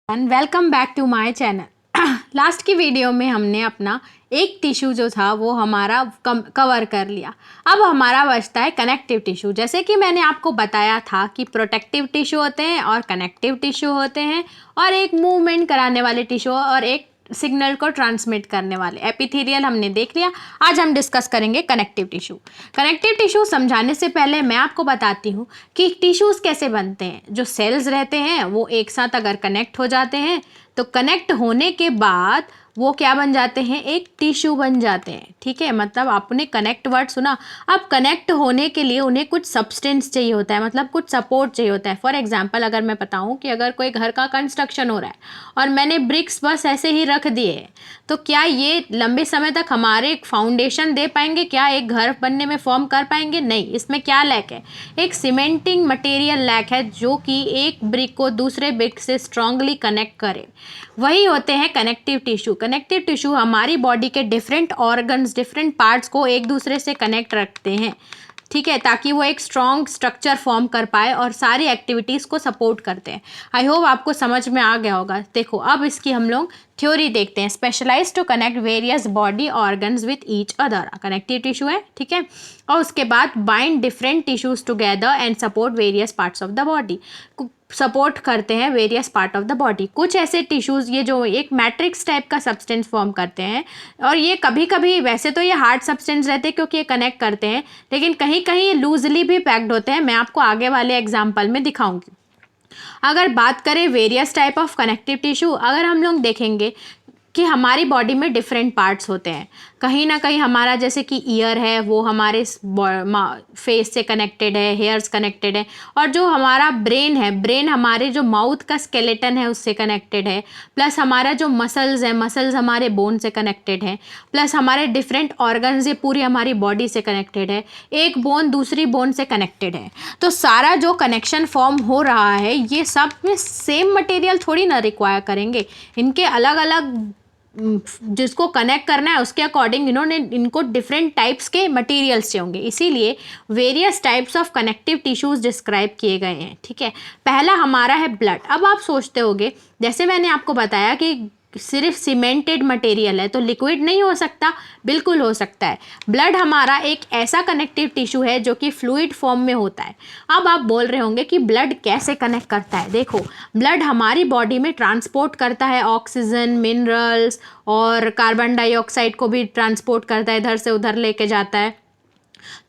And welcome back to my channel. Last की video में हमने अपना एक टिश्यू जो था वो हमारा कवर कर लिया। अब हमारा बचता है कनेक्टिव टिश्यू। जैसे कि मैंने आपको बताया था कि प्रोटेक्टिव टिश्यू होते हैं और कनेक्टिव टिश्यू होते हैं, और एक मूवमेंट कराने वाले टिश्यू और एक सिग्नल को ट्रांसमिट करने वाले। एपिथेलियल हमने देख लिया। आज हम डिस्कस करेंगे कनेक्टिव टिश्यू। कनेक्टिव टिश्यू समझाने से पहले मैं आपको बताती हूँ कि टिश्यूज़ कैसे बनते हैं। जो सेल्स रहते हैं वो एक साथ अगर कनेक्ट हो जाते हैं तो कनेक्ट होने के बाद वो क्या बन जाते हैं, एक टिश्यू बन जाते हैं। ठीक है, मतलब आपने कनेक्ट वर्ड सुना। अब कनेक्ट होने के लिए उन्हें कुछ सब्सटेंस चाहिए होता है, मतलब कुछ सपोर्ट चाहिए होता है। फॉर एग्जांपल अगर मैं बताऊं कि अगर कोई घर का कंस्ट्रक्शन हो रहा है और मैंने ब्रिक्स बस ऐसे ही रख दिए, तो क्या ये लंबे समय तक हमारे फाउंडेशन दे पाएंगे? क्या एक घर बनने में फॉर्म कर पाएंगे? नहीं। इसमें क्या लैक है? एक सीमेंटिंग मटेरियल लैक है जो कि एक ब्रिक को दूसरे ब्रिक से स्ट्रांगली कनेक्ट करे। वही होते हैं कनेक्टिव टिश्यू। कनेक्टिव टिश्यू हमारी बॉडी के डिफरेंट ऑर्गन्स, डिफरेंट पार्ट्स को एक दूसरे से कनेक्ट रखते हैं। ठीक है, ताकि वो एक स्ट्रॉन्ग स्ट्रक्चर फॉर्म कर पाए और सारी एक्टिविटीज़ को सपोर्ट करते हैं। आई होप आपको समझ में आ गया होगा। देखो अब इसकी हम लोग थ्योरी देखते हैं। Specialise to connect various body organs with each other, connective tissue है। ठीक है, और उसके बाद bind different tissues together and support various parts of the body, support करते हैं various part of the body. कुछ ऐसे टिश्यूज़ ये जो एक मैट्रिक्स टाइप का सब्सटेंस फॉर्म करते हैं, और ये कभी कभी, वैसे तो ये हार्ड सब्सटेंस रहते हैं क्योंकि ये कनेक्ट करते हैं, लेकिन कहीं कहीं लूजली भी पैक्ड होते हैं। मैं आपको आगे वाले एग्जाम्पल में दिखाऊंगी। अगर बात करें various type of connective tissue, अगर हम लोग देखेंगे कि हमारी बॉडी में डिफरेंट पार्ट्स होते हैं। कहीं ना कहीं हमारा जैसे कि ईयर है वो हमारे फेस से कनेक्टेड है, हेयर्स कनेक्टेड है, और जो हमारा ब्रेन है, ब्रेन हमारे जो माउथ का स्केलेटन है उससे कनेक्टेड है। प्लस हमारा जो मसल्स है, मसल्स हमारे बोन से कनेक्टेड है। प्लस हमारे डिफरेंट ऑर्गन्स, ये पूरी हमारी बॉडी से कनेक्टेड है। एक बोन दूसरी बोन से कनेक्टेड है। तो सारा जो कनेक्शन फॉर्म हो रहा है ये सब में सेम मटेरियल थोड़ी ना रिक्वायर करेंगे। इनके अलग अलग जिसको कनेक्ट करना है उसके अकॉर्डिंग इनको डिफरेंट टाइप्स के मटेरियल्स चाहिए होंगे। इसीलिए various types of connective tissues describe किए गए हैं। ठीक है, पहला हमारा है ब्लड। अब आप सोचते होंगे, जैसे मैंने आपको बताया कि सिर्फ सीमेंटेड मटेरियल है तो लिक्विड नहीं हो सकता। बिल्कुल हो सकता है। ब्लड हमारा एक ऐसा कनेक्टिव टिश्यू है जो कि फ्लूइड फॉर्म में होता है। अब आप बोल रहे होंगे कि ब्लड कैसे कनेक्ट करता है। देखो, ब्लड हमारी बॉडी में ट्रांसपोर्ट करता है ऑक्सीजन, मिनरल्स और कार्बन डाइऑक्साइड को भी ट्रांसपोर्ट करता है, इधर से उधर लेके जाता है।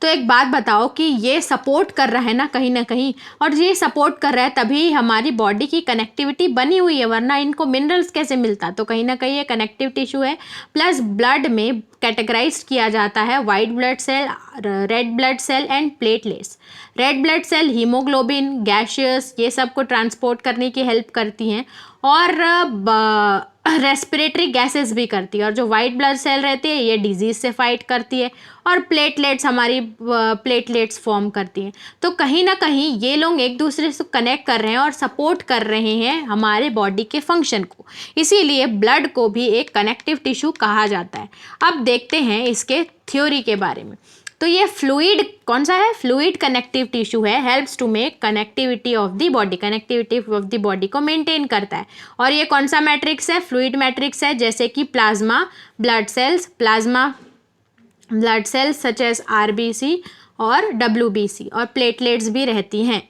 तो एक बात बताओ कि ये सपोर्ट कर रहा है ना कहीं, और ये सपोर्ट कर रहा है तभी हमारी बॉडी की कनेक्टिविटी बनी हुई है, वरना इनको मिनरल्स कैसे मिलता? तो कहीं ना कहीं ये कनेक्टिव टिश्यू है। प्लस ब्लड में कैटेगराइज किया जाता है white blood cell, red blood cell and platelets. Red blood cell haemoglobin, gaseous, ये सब को ट्रांसपोर्ट करने की हेल्प करती हैं, और रेस्पिरेटरी गैसेस भी करती है। और जो वाइट ब्लड सेल रहती है ये डिजीज़ से फाइट करती है, और प्लेटलेट्स हमारी प्लेटलेट्स फॉर्म करती हैं। तो कहीं ना कहीं ये लोग एक दूसरे से कनेक्ट कर रहे हैं और सपोर्ट कर रहे हैं हमारे बॉडी के फंक्शन को। इसीलिए ब्लड को भी एक कनेक्टिव टिश्यू कहा जाता है। अब देखते हैं इसके थ्योरी के बारे में। तो ये फ्लूइड कौन सा है? फ्लूइड कनेक्टिव टिश्यू है। Helps to make connectivity of the body, connectivity of the body को मेंटेन करता है। और ये कौन सा मैट्रिक्स है? फ्लूइड मैट्रिक्स है, जैसे कि plasma blood cells, plasma blood cells such as RBC और WBC, और प्लेटलेट्स भी रहती हैं।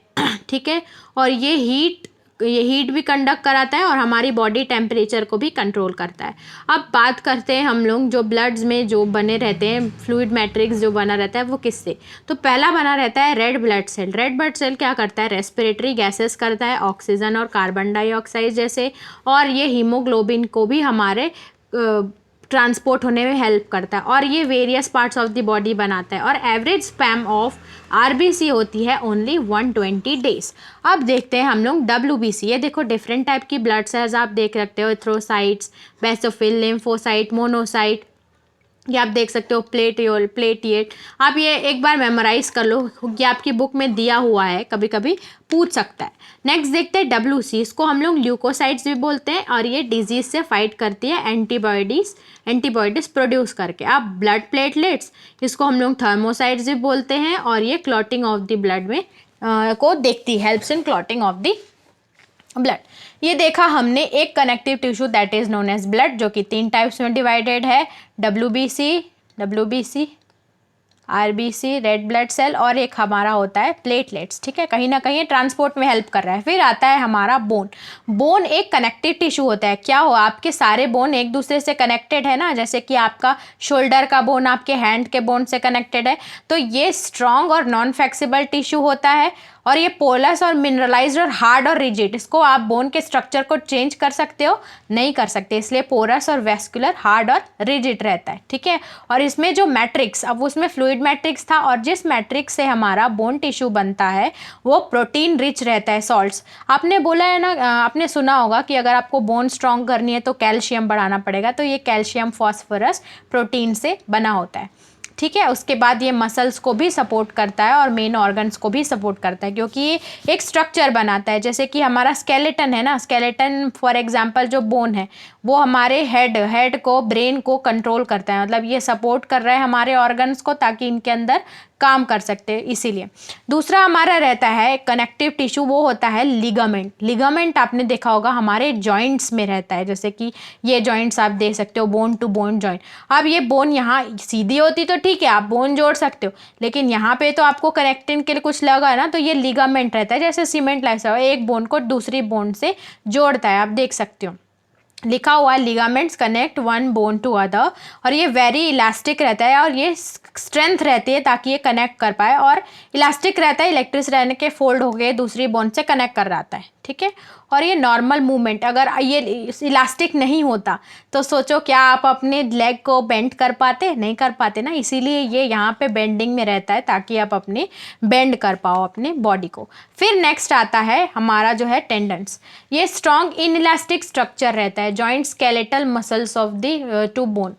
ठीक है, और ये हीट भी कंडक्ट कराता है और हमारी बॉडी टेम्परेचर को भी कंट्रोल करता है। अब बात करते हैं हम लोग जो ब्लड्स में जो बने रहते हैं, फ्लूइड मैट्रिक्स जो बना रहता है वो किससे? तो पहला बना रहता है red blood cell. Red blood cell क्या करता है? रेस्पिरेटरी गैसेस करता है, ऑक्सीजन और कार्बन डाइऑक्साइड जैसे, और ये हीमोग्लोबिन को भी हमारे ट्रांसपोर्ट होने में हेल्प करता है, और ये various parts of the body बनाता है। और एवरेज स्पैम ऑफ RBC होती है ओनली 120 डेज। अब देखते हैं हम लोग WBC। ये देखो डिफरेंट टाइप की ब्लड सेल्स आप देख सकते हो, एथ्रोसाइट्स, बेसोफिल, लिम्फोसाइट, मोनोसाइट, ये आप देख सकते हो, प्लेटिएट। आप ये एक बार मेमोराइज कर लो, ये आपकी बुक में दिया हुआ है, कभी कभी पूछ सकता है। नेक्स्ट देखते हैं WC। इसको हम लोग ल्यूकोसाइट्स भी बोलते हैं, और ये डिजीज से फाइट करती है एंटीबॉडीज प्रोड्यूस करके। अब ब्लड प्लेटलेट्स, इसको हम लोग थर्मोसाइट्स भी बोलते हैं, और ये क्लॉटिंग ऑफ द ब्लड में को देखती है, helps in clotting of the blood. ये देखा हमने एक connective tissue that is known as blood, जो कि 3 टाइप्स में डिवाइडेड है, WBC, RBC red blood cell, और एक हमारा होता है प्लेटलेट्स। ठीक है, कहीं ना कहीं ट्रांसपोर्ट में हेल्प कर रहा है। फिर आता है हमारा बोन। बोन एक कनेक्टिव टिश्यू होता है। क्या हो, आपके सारे बोन एक दूसरे से कनेक्टेड है ना, जैसे कि आपका शोल्डर का बोन आपके हैंड के बोन से कनेक्टेड है, तो ये स्ट्रॉन्ग और नॉन फ्लेक्सिबल टिश्यू होता है। और ये पोलस और मिनरलाइज्ड और हार्ड और रिजिड, इसको आप बोन के स्ट्रक्चर को चेंज कर सकते हो, नहीं कर सकते, इसलिए पोरस और वेस्कुलर, हार्ड और रिजिड रहता है। ठीक है, और इसमें जो मैट्रिक्स, अब उसमें फ्लूइड मैट्रिक्स था, और जिस मैट्रिक्स से हमारा बोन टिश्यू बनता है वो प्रोटीन रिच रहता है, सॉल्ट्स। आपने बोला है ना, आपने सुना होगा कि अगर आपको बोन स्ट्रॉन्ग करनी है तो कैल्शियम बढ़ाना पड़ेगा, तो ये कैल्शियम फॉस्फोरस प्रोटीन से बना होता है। ठीक है, उसके बाद ये मसल्स को भी सपोर्ट करता है और मेन ऑर्गन्स को भी सपोर्ट करता है, क्योंकि ये एक स्ट्रक्चर बनाता है। जैसे कि हमारा स्केलेटन है ना, स्केलेटन फॉर एग्जांपल जो बोन है वो हमारे हेड को, ब्रेन को कंट्रोल करता है, मतलब ये सपोर्ट कर रहा है हमारे ऑर्गन्स को ताकि इनके अंदर काम कर सकते हैं, इसीलिए। दूसरा हमारा रहता है कनेक्टिव टिश्यू, वो होता है लिगामेंट। लिगामेंट आपने देखा होगा हमारे जॉइंट्स में रहता है, जैसे कि ये जॉइंट्स आप देख सकते हो, बोन टू बोन जॉइंट। अब ये बोन यहाँ सीधी होती तो ठीक है, आप बोन जोड़ सकते हो, लेकिन यहाँ पे तो आपको कनेक्टिंग के लिए कुछ लगा है ना, तो ये लिगामेंट रहता है, जैसे सीमेंट लाइसा एक बोन को दूसरी बोन से जोड़ता है, आप देख सकते हो, लिखा हुआ है ligaments connect one bone to other. और ये वेरी इलास्टिक रहता है और ये स्ट्रेंथ रहती है ताकि ये कनेक्ट कर पाए, और इलास्टिक रहता है, इलेक्ट्रिस रहने के फोल्ड हो गए दूसरी बोन से कनेक्ट कर रहा है। ठीक है, और ये नॉर्मल मूवमेंट, अगर ये इलास्टिक नहीं होता तो सोचो क्या आप अपने लेग को बेंड कर पाते, नहीं कर पाते ना, इसीलिए ये यहाँ पे बेंडिंग में रहता है ताकि आप अपने बेंड कर पाओ अपने बॉडी को। फिर नेक्स्ट आता है हमारा जो है टेंडन्स। ये स्ट्रॉन्ग इन इलास्टिक स्ट्रक्चर रहता है, joint skeletal muscles of the two bone.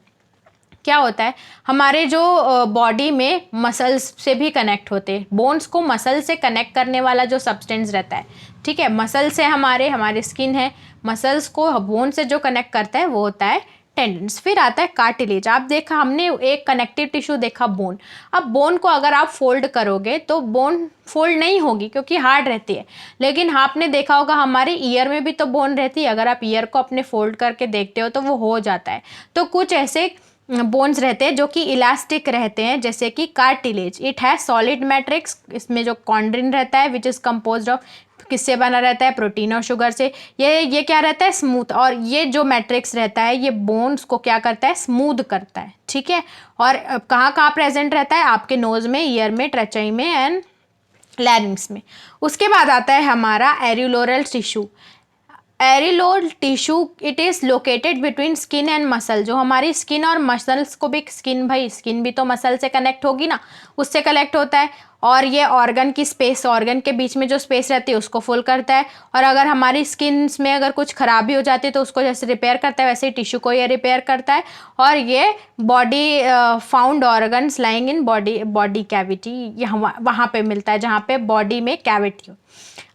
क्या होता है, हमारे जो बॉडी में मसल्स से भी कनेक्ट होते हैं, बोन्स को मसल से कनेक्ट करने वाला जो सब्सटेंस रहता है। ठीक है, मसल से हमारे स्किन है, मसल्स को बोन से जो कनेक्ट करता है वो होता है टेंडन्स। फिर आता है कार्टिलेज। आप देखा, हमने एक कनेक्टिव टिश्यू देखा बोन। अब बोन को अगर आप फोल्ड करोगे तो बोन फोल्ड नहीं होगी क्योंकि हार्ड रहती है, लेकिन आपने देखा होगा हमारे ईयर में भी तो बोन रहती है, अगर आप ईयर को अपने फोल्ड करके देखते हो तो वो हो जाता है। तो कुछ ऐसे बोन्स रहते हैं जो कि इलास्टिक रहते हैं, जैसे कि cartilage. It has solid matrix, इसमें जो कॉन्ड्रिन रहता है विच इज़ कंपोज्ड ऑफ, किससे बना रहता है, प्रोटीन और शुगर से। ये क्या रहता है, स्मूथ। और ये जो मैट्रिक्स रहता है ये बोन्स को क्या करता है, स्मूथ करता है। ठीक है, और कहाँ कहाँ प्रेजेंट रहता है, आपके नोज में, ईयर में, ट्रेचेई में एंड लैरिंग्स में। उसके बाद आता है हमारा areolar tissue. Areolar tissue, it is located between skin and muscle. जो हमारी स्किन और मसल्स को भी, स्किन भाई स्किन भी तो मसल से कनेक्ट होगी ना, उससे कनेक्ट होता है, और ये ऑर्गन की स्पेस, ऑर्गन के बीच में जो स्पेस रहती है उसको फुल करता है। और अगर हमारी स्किन में अगर कुछ खराबी हो जाती है तो उसको जैसे रिपेयर करता है, वैसे ही टिश्यू को ये रिपेयर करता है। और ये body found organs lying in body cavity, यहाँ वहाँ पे मिलता है जहाँ पे बॉडी में कैविटी हो।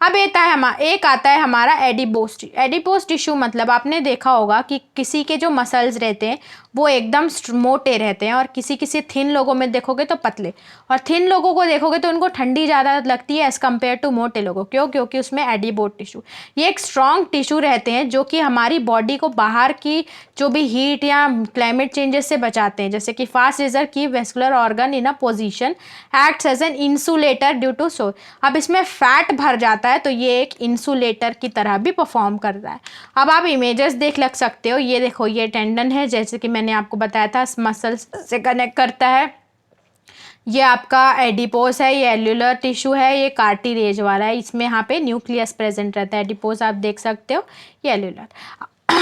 अब एक आता है हमारा एडिपोज टिश्यू। मतलब आपने देखा होगा कि किसी के जो मसल्स रहते हैं वो एकदम मोटे रहते हैं, और किसी थिन लोगों में देखोगे तो पतले, और थिन लोगों को देखोगे तो उनको ठंडी ज़्यादा लगती है एज़ कम्पेयर टू मोटे लोगों। क्यों? क्योंकि उसमें एडिपोज टिश्यू, ये एक स्ट्रॉन्ग टिश्यू रहते हैं जो कि हमारी बॉडी को बाहर की जो भी हीट या क्लाइमेट चेंजेस से बचाते हैं। जैसे कि फास्ट रेजर की vascular organ in a position acts as an insulator due to so. अब इसमें फैट भर जाता है तो ये एक इंसुलेटर की तरह भी परफॉर्म करता है। अब आप इमेजेस देख लग सकते हो, ये देखो, ये टेंडन है, जैसे कि मैंने आपको बताया था मसल्स से कनेक्ट करता है। ये आपका एडिपोज है, ये एल्यूलर टिश्यू है, ये कार्टिलेज वाला है, इसमें यहाँ पे न्यूक्लियस प्रेजेंट रहता है। एडिपोज आप देख सकते हो, ये एल्यूलर।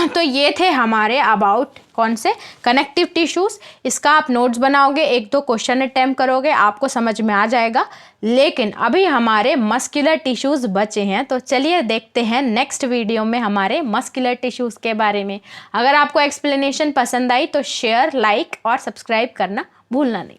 तो ये थे हमारे अबाउट कौन से कनेक्टिव टिश्यूज़। इसका आप नोट्स बनाओगे, 1-2 क्वेश्चन अटेम्प्ट करोगे, आपको समझ में आ जाएगा। लेकिन अभी हमारे मस्कुलर टिश्यूज़ बचे हैं, तो चलिए देखते हैं नेक्स्ट वीडियो में हमारे मस्कुलर टिश्यूज़ के बारे में। अगर आपको एक्सप्लेनेशन पसंद आई तो शेयर, लाइक और सब्सक्राइब करना भूलना नहीं।